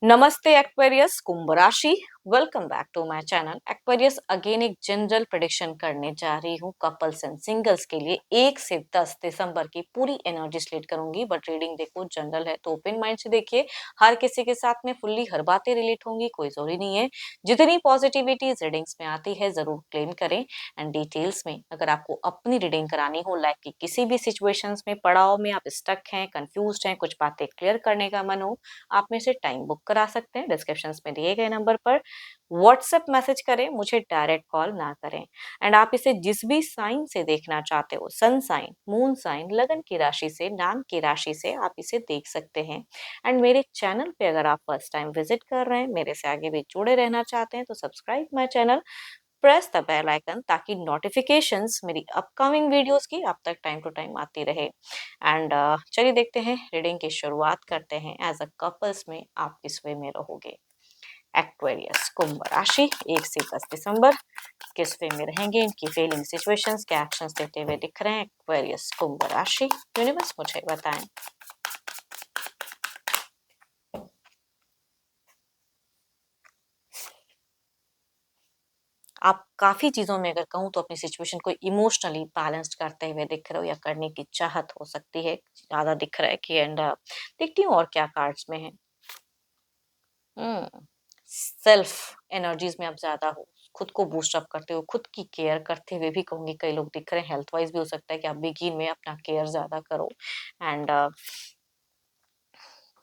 नमस्ते एक्वेरियस कुंभ राशि। Welcome back to my channel Aquarius. Again एक जनरल प्रेडिक्शन करने जा रही हूँ कपल्स एंड सिंगल्स के लिए 1 से 10 दिसंबर की पूरी एनर्जी स्लेट करूंगी। बट रीडिंग देखो जनरल है तो ओपन माइंड से देखिए। हर किसी के साथ में फुल्ली हर बातें रिलेट होंगी, कोई जरूरी नहीं है। जितनी पॉजिटिविटी रीडिंग्स में आती है जरूर क्लेम करें। एंड डिटेल्स में अगर आपको अपनी रीडिंग करानी हो, लाइक की किसी भी सिचुएशंस में पड़ाव में आप स्टक हैं, कंफ्यूज हैं, कुछ बातें क्लियर करने का मन हो, आप में से टाइम बुक करा सकते हैं। डिस्क्रिप्शन में दिए गए नंबर पर व्हाट्सएप मैसेज करें, मुझे डायरेक्ट कॉल ना करें। एंड आप इसे जिस भी साइन से देखना चाहते हो, सन साइन, मून साइन, लगन की राशि से, नाम की राशि से आप इसे देख सकते हैं। एंड मेरे चैनल पे अगर आप फर्स्ट टाइम विजिट कर रहे हैं, मेरे से आगे भी जुड़े रहना चाहते हैं, तो subscribe my channel, press the bell icon, ताकि नोटिफिकेशंस मेरी अपकमिंग वीडियोस की आप तक टाइम टू टाइम आती रहे। एंड चलिए देखते हैं, रीडिंग की शुरुआत करते हैं। एज अ कपल्स में आप किस वे में रहोगे। एक्वेरियस कुंभ राशि 1 से 10 दिसंबर किस वे में रहेंगे, इनकी फीलिंग, सिचुएशंस, क्या एक्शंस देते हुए दिख रहे हैं। एक्वेरियस कुंभ राशि, यूनिवर्स मुझे बताएं। आप काफी चीजों में अगर कहूँ तो अपनी सिचुएशन को इमोशनली बैलेंस्ड करते हुए दिख रहे हो, या करने की चाहत हो सकती है, ज्यादा दिख रहा है कि। एंड देखती हूँ और क्या कार्ड्स में है। सेल्फ एनर्जीज में आप ज्यादा हो, खुद को बूस्ट अप करते हो, खुद की केयर करते हुए भी कहूंगी कई लोग दिख रहे हैं। हेल्थ वाइज भी हो सकता है कि आप बिगिन में अपना केयर ज्यादा करो। एंड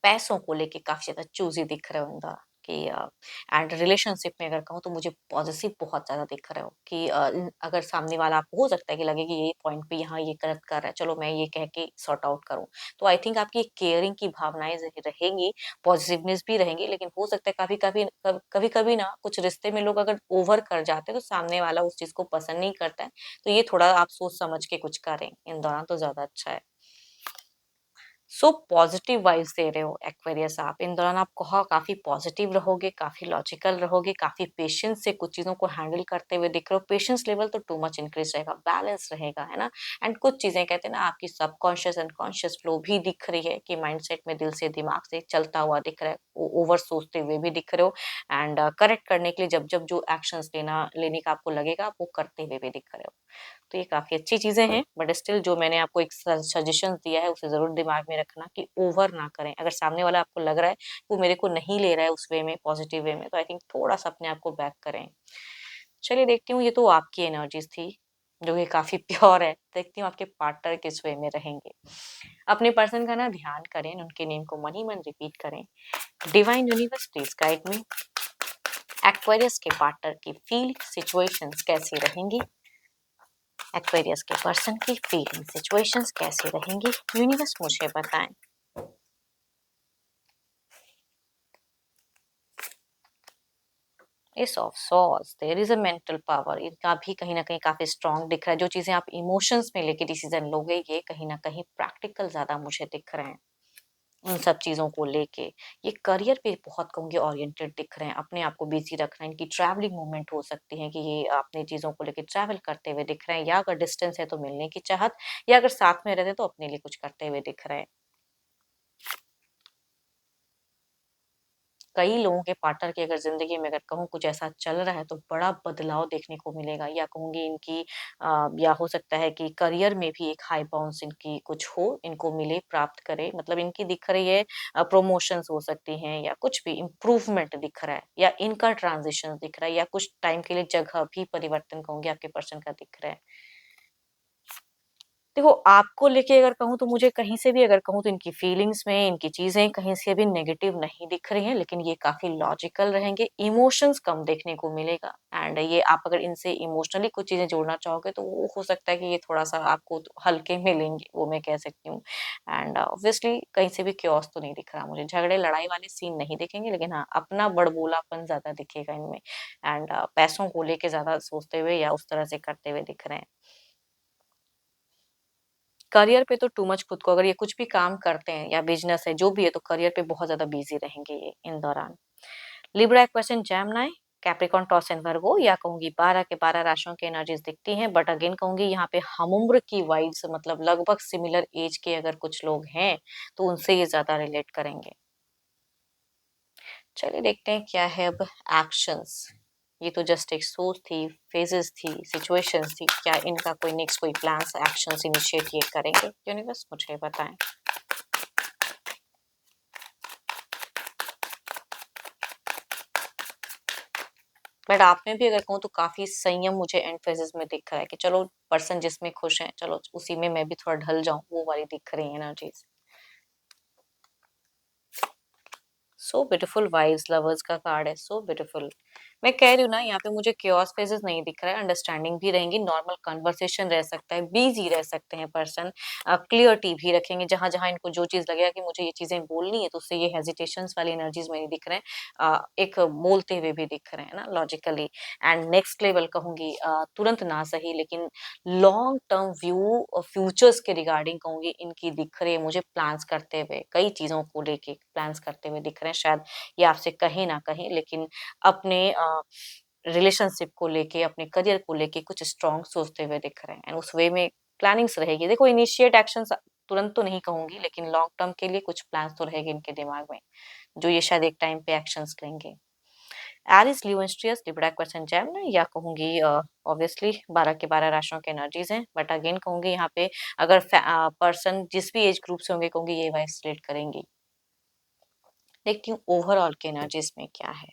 पैसों को लेके काफी ज्यादा चूजी दिख रहे हो इंदा कि। एंड रिलेशनशिप में अगर कहूँ तो मुझे पॉजिटिव बहुत ज्यादा दिख रहे हो कि अगर सामने वाला आपको हो सकता है कि लगे कि ये पॉइंट पे यहाँ ये गलत कर रहा है, चलो मैं ये कह के सॉर्ट आउट करूँ। तो आई थिंक आपकी केयरिंग की भावनाएं रहेंगी, पॉजिटिवनेस भी रहेंगी। लेकिन हो सकता है कभी कभी ना कुछ रिश्ते में लोग अगर ओवर कर जाते हैं तो सामने वाला उस चीज को पसंद नहीं करता है। तो ये थोड़ा आप सोच समझ के कुछ करें इन दौरान तो ज्यादा अच्छा है। सो पॉजिटिव वाइब्स दे रहे हो एक्वेरियस आप इन दौरान। आप कहो काफी पॉजिटिव रहोगे, काफी लॉजिकल रहोगे, काफी पेशेंस से कुछ चीजों को हैंडल करते हुए दिख रहे हो। पेशेंस लेवल तो टू मच इंक्रीज रहेगा, बैलेंस रहेगा, है ना। एंड कुछ चीजें कहते हैं ना, आपकी सबकॉन्शियस एंड कॉन्शियस फ्लो भी दिख रही है कि माइंडसेट में दिल से दिमाग से चलता हुआ दिख रहा है, ओवर सोचते हुए भी दिख रहे हो। एंड करेक्ट करने के लिए जब जब जो एक्शंस लेने का आपको लगेगा, आप वो करते हुए भी दिख रहे हो। तो ये काफी अच्छी चीजें हैं। बट स्टिल जो मैंने आपको एक सजेशन दिया है उसे जरूर दिमाग में रखना कि ओवर ना करें। अगर सामने वाला आपको लग रहा है वो मेरे को नहीं ले रहा है उस वे में, पॉजिटिव वे में, तो आई थिंक थोड़ा सा अपने आप को बैक करें। चलिए देखती हूँ, ये तो आपकी एनर्जीज थी जो कि काफी प्योर है। देखती हूँ आपके पार्टनर किस वे में रहेंगे। अपने पर्सन का ना ध्यान करें, उनके नेम को मन ही मन रिपीट करें। Divine universe please guide me. Aquarius के पार्टनर की फील सिचुएशंस कैसी रहेंगी। एक्वेरियस के पर्सन की फीलिंग सिचुएशंस कैसी रहेंगी, यूनिवर्स मुझे बताएं। Ace of swords, there is a mental power, इनका भी कहीं ना कहीं काफी स्ट्रांग दिख रहा है। जो चीजें आप इमोशंस में लेके डिसीजन लोगे, ये कहीं ना कहीं प्रैक्टिकल ज्यादा मुझे दिख रहे हैं उन सब चीजों को लेके। ये करियर पे बहुत कहूंगी ओरिएंटेड दिख रहे हैं, अपने आप को बिजी रखना है। इनकी ट्रैवलिंग मूवमेंट हो सकती है कि ये अपने चीजों को लेके ट्रैवल करते हुए दिख रहे हैं, या अगर डिस्टेंस है तो मिलने की चाहत, या अगर साथ में रहते तो अपने लिए कुछ करते हुए दिख रहे हैं। कई लोगों के पार्टनर की अगर जिंदगी में अगर कहूँ कुछ ऐसा चल रहा है तो बड़ा बदलाव देखने को मिलेगा, या कहूंगी इनकी या हो सकता है कि करियर में भी एक हाई बाउंस इनकी कुछ हो, इनको मिले, प्राप्त करे। मतलब इनकी दिख रही है प्रमोशंस हो सकती हैं, या कुछ भी इम्प्रूवमेंट दिख रहा है, या इनका ट्रांजिशन दिख रहा है, या कुछ टाइम के लिए जगह भी परिवर्तन कहूंगी आपके पर्सन का दिख रहा है। देखो आपको लेके अगर कहूँ तो मुझे कहीं से भी अगर कहूँ तो इनकी फीलिंग्स में इनकी चीजें कहीं से भी नेगेटिव नहीं दिख रही हैं। लेकिन ये काफी लॉजिकल रहेंगे, इमोशंस कम देखने को मिलेगा। एंड ये आप अगर इनसे इमोशनली कुछ चीजें जोड़ना चाहोगे तो वो हो सकता है कि ये थोड़ा सा आपको तो हल्के मिलेंगे, वो मैं कह सकती हूँ। एंड ऑब्वियसली कहीं से भी क्योस तो नहीं दिख रहा मुझे, झगड़े लड़ाई वाले सीन नहीं दिखेंगे, लेकिन हाँ अपना बड़बोलापन ज्यादा दिखेगा इनमें। एंड पैसों को लेके ज्यादा सोचते हुए या उस तरह से करते हुए दिख रहे हैं। करियर पे तो टू मच खुद को, अगर ये कुछ भी काम करते हैं या बिजनेस है जो भी है, तो करियर पे बहुत ज्यादा बिजी रहेंगे ये इन दौरान। Libra equation Gemini Capricorn toss and वर्गो, या कहूंगी 12 के 12 राशियों की एनर्जीज दिखती हैं। बट अगेन कहूंगी यहाँ पे हम उम्र की वाइब्स, मतलब लगभग सिमिलर एज के अगर कुछ लोग हैं तो उनसे ये ज्यादा रिलेट करेंगे। चलिए देखते हैं क्या है अब एक्शंस। ये तो जस्ट एक सोच थी, फेजेस थी, सिचुएशंस थी, क्या इनका कोई नेक्स्ट कोई प्लान्स एक्शंस इनिशिएट ये करेंगे? यूनिवर्स मुझे बताएं। बट आप में भी अगर कहूँ तो काफी संयम मुझे एंड फेजेस में दिख रहा है कि चलो पर्सन जिसमें खुश है, चलो उसी में मैं भी थोड़ा ढल जाऊं, वो वाली दिख रही है energies. So beautiful vibes, lovers का कार्ड है, सो ब्यूटीफुल। मैं कह रही हूँ ना, यहाँ पे मुझे क्योस फेजेस नहीं दिख रहा है, अंडरस्टैंडिंग भी रहेंगी, नॉर्मल कन्वर्सेशन रह सकता है, बिजी रह सकते हैं पर्सन, क्लियरिटी भी रखेंगे, जहां जहां इनको जो चीज लगेगा कि मुझे ये चीजें बोलनी है तो उससे ये हेजिटेशंस वाली एनर्जीज में नहीं दिख रहे हैं, एक बोलते हुए भी दिख रहे हैं ना लॉजिकली। एंड नेक्स्ट लेवल कहूंगी, तुरंत ना सही लेकिन लॉन्ग टर्म व्यू और फ्यूचर्स के रिगार्डिंग कहूंगी इनकी दिख रही है मुझे, प्लान्स करते हुए, कई चीजों को लेके प्लान्स करते हुए दिख रहे हैं। शायद ये आपसे कहीं ना कहीं, लेकिन अपने रिलेशनशिप को लेके, अपने करियर को लेके कुछ स्ट्रांग सोचते हुए दिख रहे हैं, एंड उस वे में प्लानिंग्स रहेगी। देखो इनिशिएट एक्शंस तुरंत तो नहीं कहूंगी, लेकिन लॉन्ग टर्म के लिए कुछ प्लान्स तो रहेंगे इनके दिमाग में, जो ये शायद एक टाइम पे एक्शंस लेंगे। एरिस, लियो, एस्ट्रियस, लिब्रा, एक्वेरियस, जेमिनी, या कहूंगी ऑब्वियसली 12 के 12 राशियों के एनर्जीज हैं, बट अगेन कहूंगी यहाँ पे अगर पर्सन जिस भी एज ग्रुप से होंगे कहूंगी ये वाइब्स रिलेट करेंगी। देखती हूँ ओवरऑल के एनर्जीज में क्या है।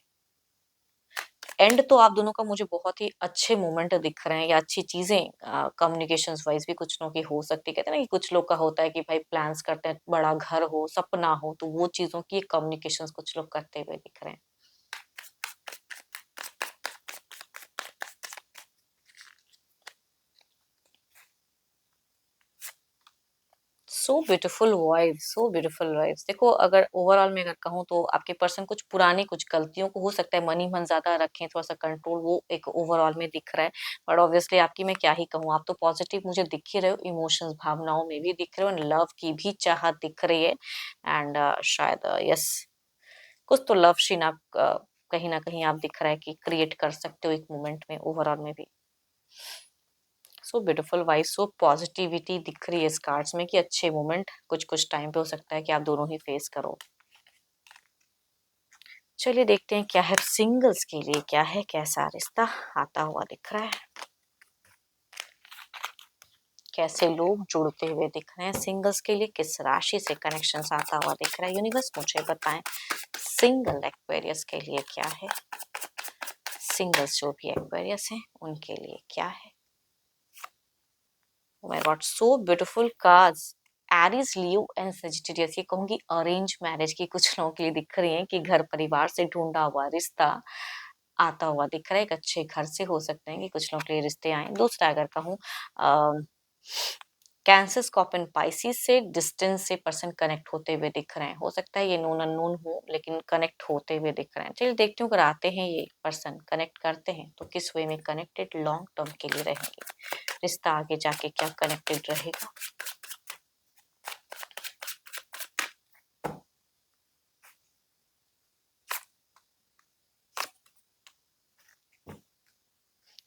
एंड तो आप दोनों का मुझे बहुत ही अच्छे मोमेंट दिख रहे हैं, या अच्छी चीजें कम्युनिकेशंस वाइज भी कुछ लोगों की हो सकती है। कहते हैं ना कि कुछ लोग का होता है कि भाई प्लान्स करते हैं, बड़ा घर हो, सपना हो, तो वो चीजों की कम्युनिकेशंस कुछ लोग करते हुए दिख रहे हैं। So beautiful vibes, so beautiful vibes. देखो अगर ओवरऑल में अगर कहूँ तो आपके पर्सन कुछ पुरानी कुछ गलतियों को हो सकता है मन ही मन ज्यादा रखें, थोड़ा सा कंट्रोल, वो एक ओवरऑल में दिख रहा है। बट ऑब्वियसली आपकी मैं क्या ही कहूँ, आप तो पॉजिटिव मुझे दिख ही रहे हो, इमोशंस भावनाओं में भी दिख रहे हो, लव की भी चाहत दिख रही है। एंड शायद यस, कुछ तो लव शीन आप कहीं ना कहीं आप दिख रहा है कि क्रिएट कर सकते हो एक मोमेंट में, ओवरऑल में भी। सो ब्यूटीफुल वाइब, सो पॉजिटिविटी दिख रही है इस कार्ड्स में कि अच्छे मोमेंट कुछ कुछ टाइम पे हो सकता है कि आप दोनों ही फेस करो। चलिए देखते हैं क्या है सिंगल्स के लिए, क्या है कैसा रिश्ता आता हुआ दिख रहा है, कैसे लोग जुड़ते हुए दिख रहे हैं सिंगल्स के लिए, किस राशि से कनेक्शन आता हुआ दिख रहा है। यूनिवर्स मुझे बताएं सिंगल एक्वेरियस के लिए क्या है, सिंगल्स जो भी एक्वेरियस हैं उनके लिए क्या है। Oh my God, so beautiful cards. Aries, Leo and Sagittarius, ये कहूंगी अरेंज मैरिज की कुछ लोगों के लिए दिख रही है कि घर परिवार से ढूंढा हुआ रिश्ता आता हुआ दिख रहा है, एक अच्छे घर से हो सकते हैं कि कुछ लोगों के लिए रिश्ते आए। दूसरा अगर कहूँ कैंसर, स्कॉर्पियन, पाइसिस से डिस्टेंस से पर्सन कनेक्ट होते हुए दिख रहे हैं, हो सकता है ये नोन अननोन हो लेकिन कनेक्ट होते हुए दिख रहे हैं। चलिए देखती हूँ अगर आते हैं ये पर्सन कनेक्ट करते हैं तो किस वे में कनेक्टेड लॉन्ग टर्म के लिए रहेंगे, रिश्ता आगे जाके क्या कनेक्टेड रहेगा।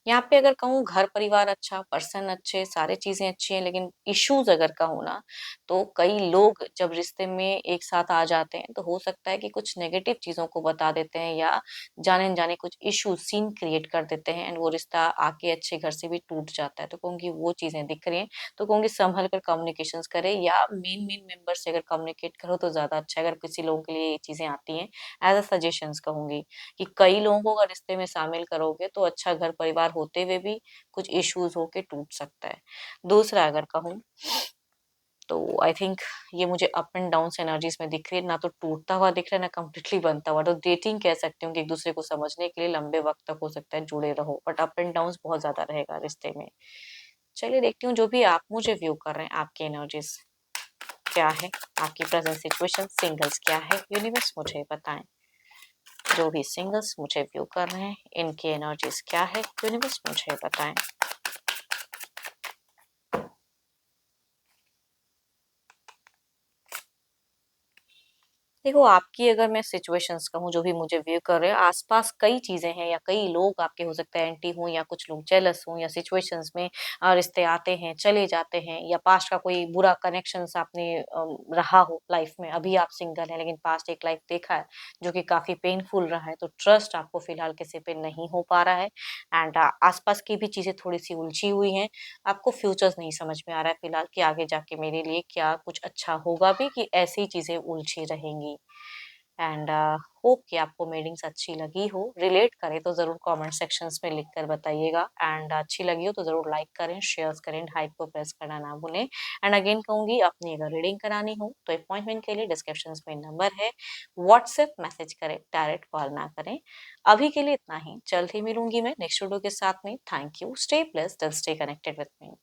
यहाँ पे अगर कहूँ घर परिवार अच्छा, पर्सन अच्छे, सारे चीजें अच्छी हैं, लेकिन इश्यूज अगर कहूँ ना तो कई लोग जब रिश्ते में एक साथ आ जाते हैं तो हो सकता है कि कुछ नेगेटिव चीजों को बता देते हैं या जाने न जाने कुछ इश्यूज सीन क्रिएट कर देते हैं, एंड वो रिश्ता आके अच्छे घर से भी टूट जाता है। तो कहूँगी वो चीजें दिख रही हैं, तो कहूँगी संभल कर कम्युनिकेशन करे, या मेन मेन मेंबर से अगर कम्युनिकेट करो तो ज्यादा अच्छा है, अगर किसी लोगों के लिए ये चीजें आती हैं। एज अ सजेशंस कहूंगी कि कई लोगों को अगर रिश्ते में शामिल करोगे तो अच्छा घर परिवार होते हुए भी कुछ इश्यूज होके टूट सकता है। दूसरा अगर कहूँ तो आई थिंक ये मुझे अप एंड डाउन एनर्जीज में दिख रही है, ना तो टूटता हुआ दिख रहा है ना कम्प्लीटली बनता हुआ। तो डेटिंग कह सकती हूँ कि एक दूसरे को समझने के लिए लंबे वक्त तक हो सकता है जुड़े रहो, बट अप एंड डाउन बहुत ज्यादा रहेगा रिश्ते में। चलिए देखती हूँ जो भी आप मुझे व्यू कर रहे हैं आपकी एनर्जीज क्या है, आपकी प्रेजेंट सिचुएशन सिंगल्स क्या है, यूनिवर्स मुझे बताएं। जो भी सिंगल्स मुझे व्यू कर रहे हैं इनकी एनर्जीज क्या है, यूनिवर्स मुझे बताएं। देखो, आपकी अगर मैं सिचुएशंस कहूँ जो भी मुझे व्यू कर रहे हैं, आस-पास कई चीज़ें हैं या कई लोग आपके हो सकते हैं एंटी हों या कुछ लोग जेलस हों या सिचुएशंस में रिश्ते आते हैं, चले जाते हैं या पास्ट का कोई बुरा कनेक्शंस आपने रहा हो लाइफ में। अभी आप सिंगल हैं लेकिन पास्ट एक लाइफ देखा है जो कि काफ़ी पेनफुल रहा है, तो ट्रस्ट आपको फिलहाल किसी पे नहीं हो पा रहा है एंड आस-पास की भी चीज़ें थोड़ी-सी उलझी हुई हैं। आपको फ्यूचर्स नहीं समझ में आ रहा है फिलहाल कि आगे जाके मेरे लिए क्या कुछ अच्छा होगा भी कि ऐसे ही चीज़ें उलझी रहेंगी। एंड होप कि आपको मीटिंग्स अच्छी लगी हो। रिलेट करे तो ज़रूर कमेंट सेक्शंस में लिख कर बताइएगा एंड अच्छी लगी हो तो ज़रूर लाइक करें, शेयर्स करें, हाइप को प्रेस करना ना भूलें। एंड अगेन कहूँगी अपनी अगर रीडिंग करानी हो तो अपॉइंटमेंट के लिए डिस्क्रिप्शंस में नंबर है, व्हाट्सएप मैसेज करें, डायरेक्ट कॉल ना करें। अभी के लिए इतना ही, जल्द ही मिलूँगी मैं नेक्स्ट वीडियो के साथ में। Thank you, stay blessed and stay connected with me.